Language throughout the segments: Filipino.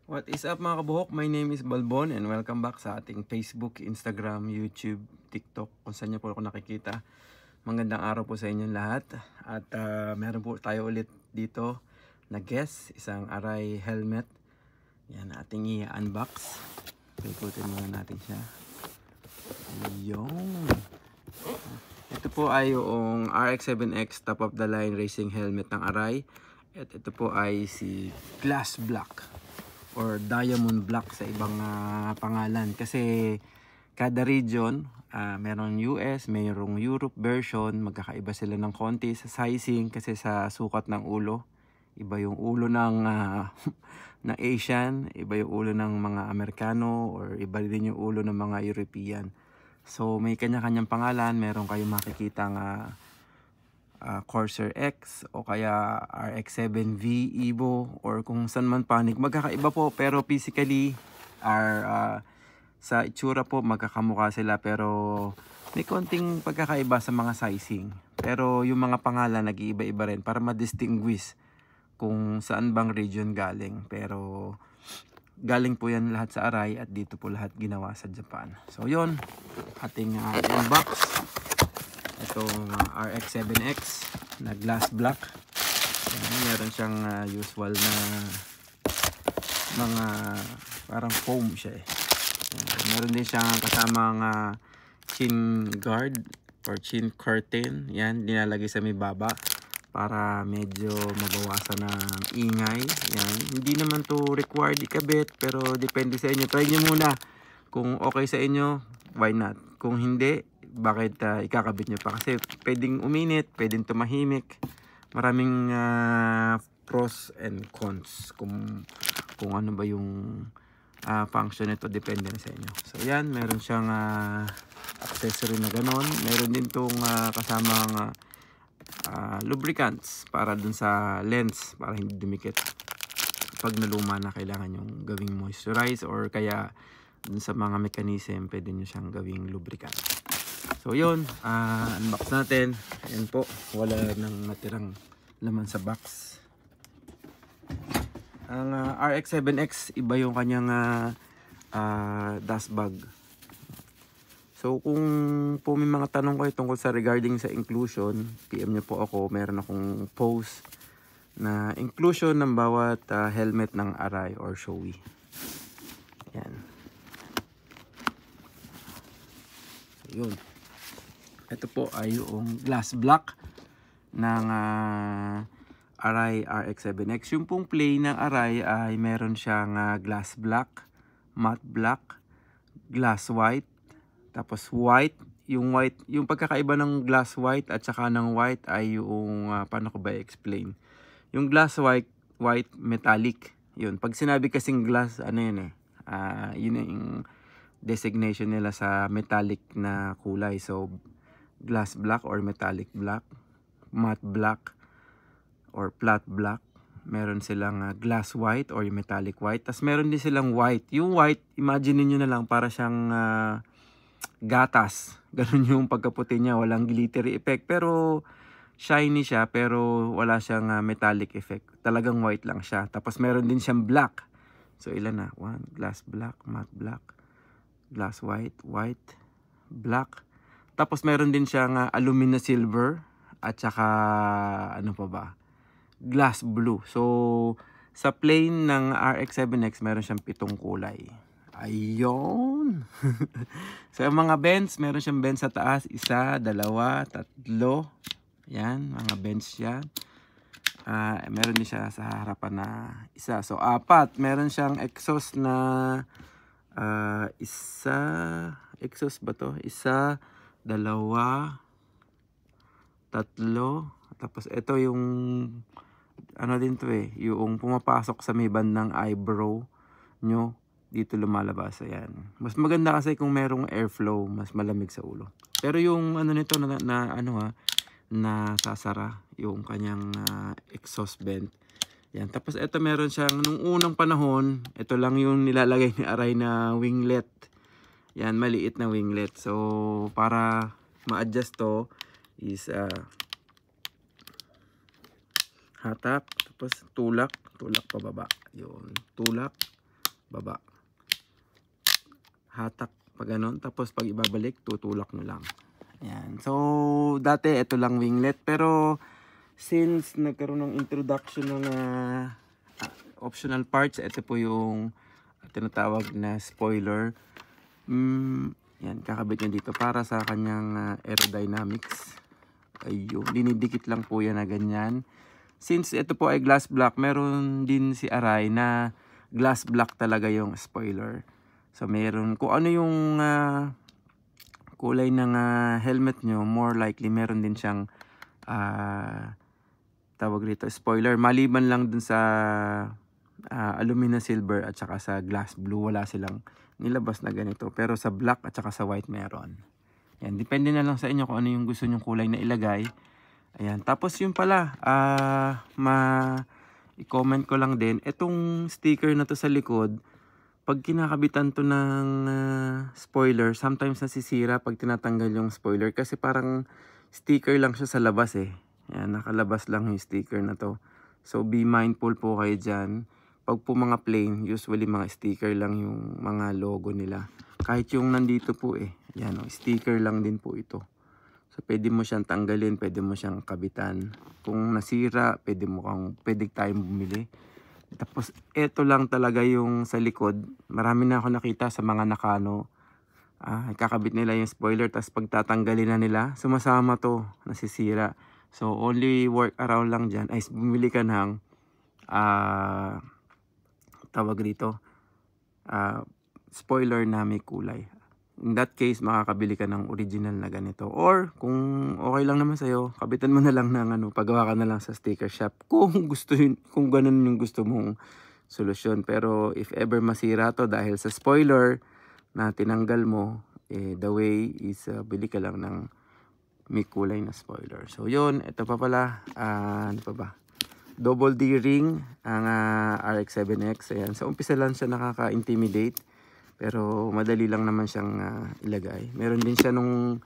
What is up mga kabuhok? My name is Balbon and welcome back sa ating Facebook, Instagram, YouTube, TikTok kung saan niyo po ako nakikita. Magandang araw po sa inyong lahat. At meron po tayo ulit dito na guest, isang Arai helmet. Yan, ating i-unbox. Pikutin muna natin siya. Yung ito po ay yung RX-7X top of the line racing helmet ng Arai. At ito po ay si Glass Black or Diamond Black sa ibang pangalan, kasi kada region meron US, mayroong Europe version, magkakaiba sila ng konti sa sizing kasi sa sukat ng ulo. Iba yung ulo ng ng Asian, iba yung ulo ng mga Amerikano, or iba din yung ulo ng mga European. So may kanya-kanyang pangalan. Meron kayong makikita Corsair X o kaya RX-7V Evo, or kung saan man panig, magkakaiba po, pero physically sa itsura po magkakamukha sila, pero may konting pagkakaiba sa mga sizing. Pero yung mga pangalan nag-iiba-iba rin para ma-distinguish kung saan bang region galing. Pero galing po yan lahat sa Arai at dito po lahat ginawa sa Japan. So yun, ating unbox itong RX-7X na Glass Black. Meron siyang usual na mga parang foam siya eh. Meron din siyang kasamang chin guard or chin curtain. Yan, nilalagay sa may baba para medyo mabawasan ng ingay. Yan, hindi naman to required ikabit, pero depende sa inyo. Try nyo muna. Kung okay sa inyo, why not? Kung hindi, bakit ikakabit nyo pa? Kasi pwedeng uminit, pwedeng tumahimik. Maraming pros and cons kung ano ba yung function nito, depende na sa inyo. So yan, meron siyang accessory na ganon. Meron din tong kasamang lubricants para dun sa lens, para hindi dumikit pag naluma na, kailangan yung gawing moisturize, or kaya dun sa mga mechanism pwede nyo siyang gawing lubricant. So yun, unbox natin. Ayan po, wala nang natirang laman sa box. Ang RX-7X, iba yung kanyang dust bag. So kung po may mga tanong kayo tungkol sa regarding sa inclusion, PM nyo po ako. Meron akong post na inclusion ng bawat helmet ng Arai or Shoei. Yan. So yun. Ito po ay yung Glass Black ng Arai RX-7X. Yung pong play ng Arai ay meron siyang glass black, matte black, glass white, tapos white. Yung white, yung pagkakaiba ng glass white at saka ng white ay yung paano ko ba i-explain? Yung glass white metallic. Yun, pag sinabi kasing glass, ano yun eh, yun yung designation nila sa metallic na kulay. So glass black or metallic black, matte black or flat black. Meron silang glass white or metallic white. Tapos meron din silang white. Yung white, imagine niyo na lang para siyang gatas. Ganun yung pagkaputi niya. Walang glittery effect. Pero shiny siya, pero wala siyang metallic effect. Talagang white lang siya. Tapos meron din siyang black. So ilan na? One, glass black, matte black, glass white, white, black. Tapos meron din siyang alumina silver at saka ano pa ba? Glass blue. So sa plane ng RX-7X meron siyang 7 kulay. Ayun. Sa mga bends, meron siyang bends sa taas, 1, 2, 3. Yan, mga bends siya. Meron din siya sa harapan na 1. So 4. Meron siyang exhaust na exhaust ba to? 1, 2, 3. Tapos ito yung ano din to eh, yung pumapasok sa may bandang eyebrow nyo, dito lumalabas. Ayan, mas maganda kasi kung merong airflow, mas malamig sa ulo. Pero yung ano nito na sasara yung kanyang exhaust vent. Yan. Tapos ito meron siyang, nung unang panahon, ito lang yung nilalagay ni Arai na winglet. Yan, maliit na winglet. So para ma-adjust to is hatak, tapos tulak pababa. Yun, tulak, baba. Hatak pag ganun, tapos pag ibabalik, tutulak nyo lang. Ayan. So, dati ito lang winglet, pero since nagkaroon ng introduction ng optional parts, ito po yung tinatawag na spoiler. Yan, kakabit nyo dito para sa kanyang aerodynamics. Ayun, dinidikit lang po yan na ganyan. Since ito po ay glass block, meron din si Arai na glass block talaga yung spoiler. So, meron, kung ano yung kulay ng helmet nyo, more likely meron din siyang tawag rito, spoiler. Maliban lang dun sa alumina silver at saka sa glass blue, wala silang nilabas na ganito. Pero sa black at saka sa white meron. Yan, depende na lang sa inyo kung ano yung gusto nyong kulay na ilagay. Ayan, tapos yung pala, i-comment ko lang din, itong sticker na to sa likod, pag kinakabitan to ng spoiler, sometimes nasisira pag tinatanggal yung spoiler kasi parang sticker lang siya sa labas eh. Ayan, nakalabas lang yung sticker na to. So be mindful po kayo dyan. Pag po mga plain, usually mga sticker lang yung mga logo nila. Kahit yung nandito po eh. Ayan, sticker lang din po ito. So pwede mo siyang tanggalin, pwede mo siyang kabitan. Kung nasira, pwede tayong bumili. Tapos, ito lang talaga yung sa likod. Marami na ako nakita sa mga Nakano. Kakabit nila yung spoiler, tapos pagtatanggalin na nila, sumasama to, nasisira. So, only work around lang dyan ay bumili ka ng, tawag dito, spoiler na may kulay. In that case, makakabili ka ng original na ganito. Or, kung okay lang naman sa'yo, kabitan mo na lang ng pagawa ka na lang sa sticker shop. Kung gusto yun, kung ganun yung gusto mong solusyon. Pero, if ever masira to dahil sa spoiler na tinanggal mo, the way is bili ka lang ng may kulay na spoiler. So, yun. Ito pa pala. Ano pa ba? Double D ring ang RX-7X. Ayan. Sa umpisa lang siya nakaka-intimidate. Pero madali lang naman siyang ilagay. Meron din siya nung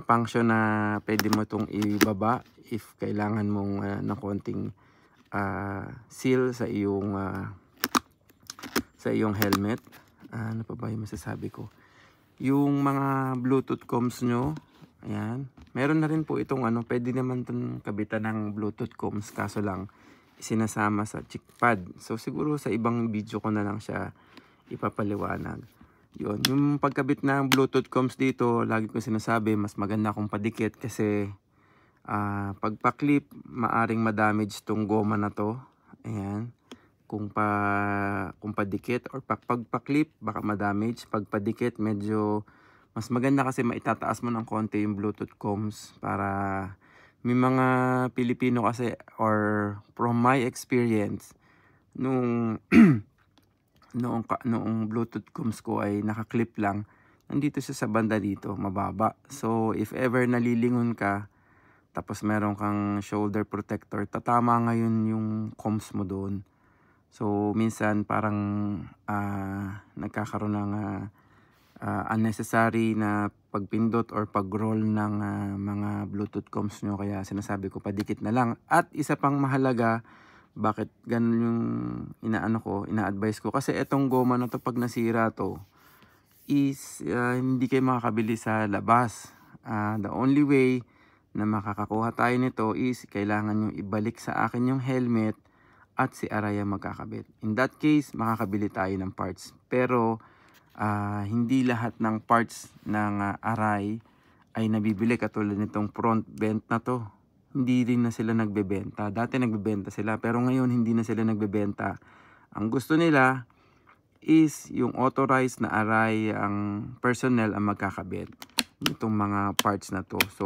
function na pwede mo itong ibaba if kailangan mong ng konting seal sa iyong helmet. Ano pa ba yung masasabi ko? Yung mga Bluetooth comms nyo, ayan. Meron na rin po itong pwede naman itong kabitan ng Bluetooth comms, kaso lang isinasama sa chick pad. So siguro sa ibang video ko na lang siya ipapaliwanag. Yun, yung pagkabit ng Bluetooth comms dito, lagi ko sinasabi, mas maganda kung padikit kasi pag pa-clip, maaring ma-damage tong goma na to. Ayan. Kung padikit or pag pa-clip, baka ma-damage. Pag padikit, medyo mas maganda kasi maitataas mo ng konti yung Bluetooth comms para may mga Pilipino kasi, or from my experience, noong Bluetooth comms ko ay naka-clip lang, nandito siya sa banda dito, mababa. So, if ever nalilingon ka, tapos meron kang shoulder protector, tatama ngayon yung comms mo doon. So, minsan parang nagkakaroon ng unnecessary na pagpindot or pag-roll ng mga Bluetooth comms nyo. Kaya sinasabi ko, padikit na lang. At isa pang mahalaga, bakit ganun yung ina-advise ko? Kasi etong goma na to, pag nasira to, is hindi kayo makakabili sa labas. The only way na makakakuha tayo nito is kailangan nyo ibalik sa akin yung helmet at si Arai ang magkakabit. In that case, makakabili tayo ng parts. Pero, hindi lahat ng parts ng Arai ay nabibili katulad nitong front vent na to. Hindi rin na sila nagbebenta. Dati nagbebenta sila, pero ngayon hindi na sila nagbebenta. Ang gusto nila is yung authorized na Arai ang personnel ang magkakabit nitong mga parts na to. So,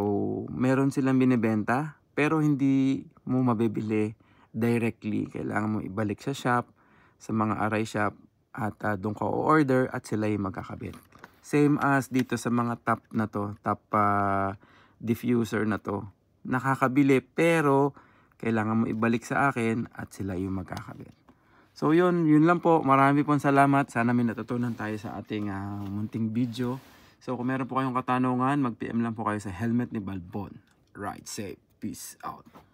meron silang binibenta, pero hindi mo mabibili directly. Kailangan mo ibalik sa shop, sa mga Arai shop, at doon ka o-order at sila yung magkakabit. Same as dito sa mga top na to, top diffuser na to. Nakakabili pero kailangan mo ibalik sa akin at sila yung magkakabit. So yun lang po. Marami pong salamat. Sana may natutunan tayo sa ating munting video. So kung meron po kayong katanungan, mag-PM lang po kayo sa helmet ni Balbon. Ride safe. Peace out.